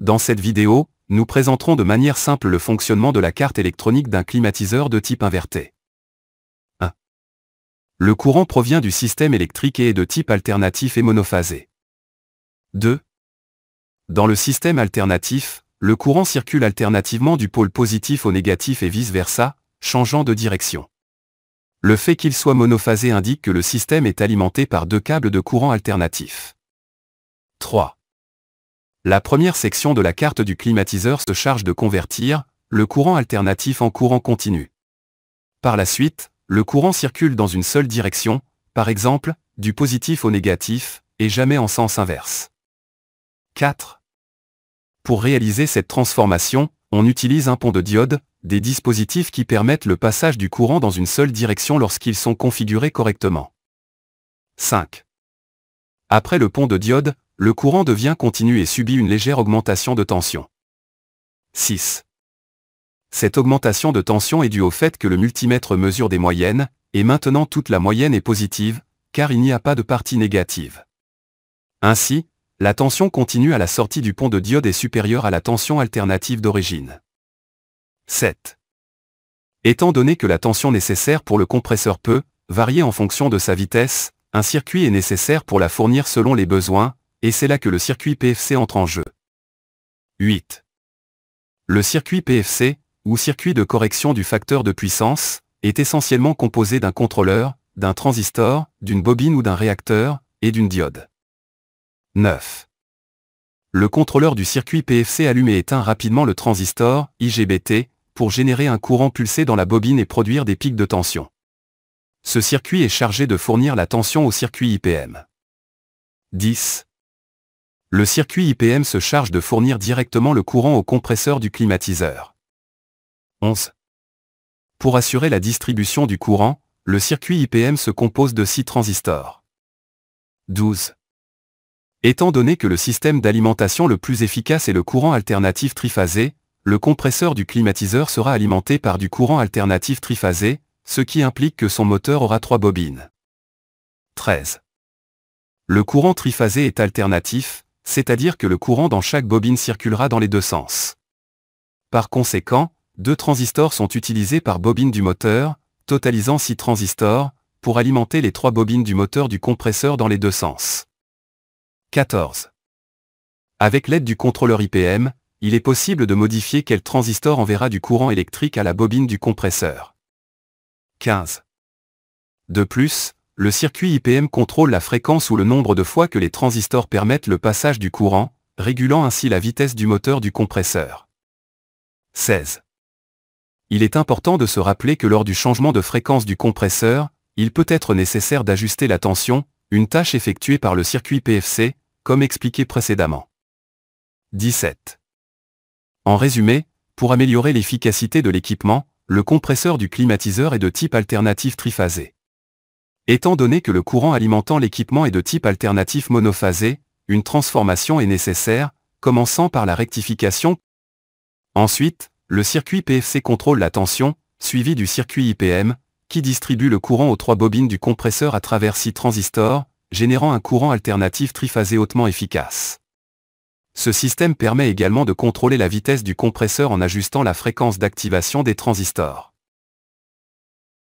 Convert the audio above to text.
Dans cette vidéo, nous présenterons de manière simple le fonctionnement de la carte électronique d'un climatiseur de type inverté. 1. Le courant provient du système électrique et est de type alternatif et monophasé. 2. Dans le système alternatif, le courant circule alternativement du pôle positif au négatif et vice-versa, changeant de direction. Le fait qu'il soit monophasé indique que le système est alimenté par deux câbles de courant alternatif. 3. La première section de la carte du climatiseur se charge de convertir le courant alternatif en courant continu. Par la suite, le courant circule dans une seule direction, par exemple, du positif au négatif, et jamais en sens inverse. 4. Pour réaliser cette transformation, on utilise un pont de diode, des dispositifs qui permettent le passage du courant dans une seule direction lorsqu'ils sont configurés correctement. 5. Après le pont de diode, le courant devient continu et subit une légère augmentation de tension. 6. Cette augmentation de tension est due au fait que le multimètre mesure des moyennes, et maintenant toute la moyenne est positive, car il n'y a pas de partie négative. Ainsi, la tension continue à la sortie du pont de diode est supérieure à la tension alternative d'origine. 7. Étant donné que la tension nécessaire pour le compresseur peut varier en fonction de sa vitesse, un circuit est nécessaire pour la fournir selon les besoins, et c'est là que le circuit PFC entre en jeu. 8. Le circuit PFC, ou circuit de correction du facteur de puissance, est essentiellement composé d'un contrôleur, d'un transistor, d'une bobine ou d'un réacteur, et d'une diode. 9. Le contrôleur du circuit PFC allume et éteint rapidement le transistor, IGBT, pour générer un courant pulsé dans la bobine et produire des pics de tension. Ce circuit est chargé de fournir la tension au circuit IPM. 10. Le circuit IPM se charge de fournir directement le courant au compresseur du climatiseur. 11. Pour assurer la distribution du courant, le circuit IPM se compose de 6 transistors. 12. Étant donné que le système d'alimentation le plus efficace est le courant alternatif triphasé, le compresseur du climatiseur sera alimenté par du courant alternatif triphasé, ce qui implique que son moteur aura 3 bobines. 13. Le courant triphasé est alternatif, c'est-à-dire que le courant dans chaque bobine circulera dans les deux sens. Par conséquent, 2 transistors sont utilisés par bobine du moteur, totalisant 6 transistors, pour alimenter les 3 bobines du moteur du compresseur dans les deux sens. 14. Avec l'aide du contrôleur IPM, il est possible de modifier quel transistor enverra du courant électrique à la bobine du compresseur. 15. De plus, le circuit IPM contrôle la fréquence ou le nombre de fois que les transistors permettent le passage du courant, régulant ainsi la vitesse du moteur du compresseur. 16. Il est important de se rappeler que lors du changement de fréquence du compresseur, il peut être nécessaire d'ajuster la tension, une tâche effectuée par le circuit PFC, comme expliqué précédemment. 17. En résumé, pour améliorer l'efficacité de l'équipement, le compresseur du climatiseur est de type alternatif triphasé. Étant donné que le courant alimentant l'équipement est de type alternatif monophasé, une transformation est nécessaire, commençant par la rectification. Ensuite, le circuit PFC contrôle la tension, suivi du circuit IPM, qui distribue le courant aux 3 bobines du compresseur à travers 6 transistors, générant un courant alternatif triphasé hautement efficace. Ce système permet également de contrôler la vitesse du compresseur en ajustant la fréquence d'activation des transistors.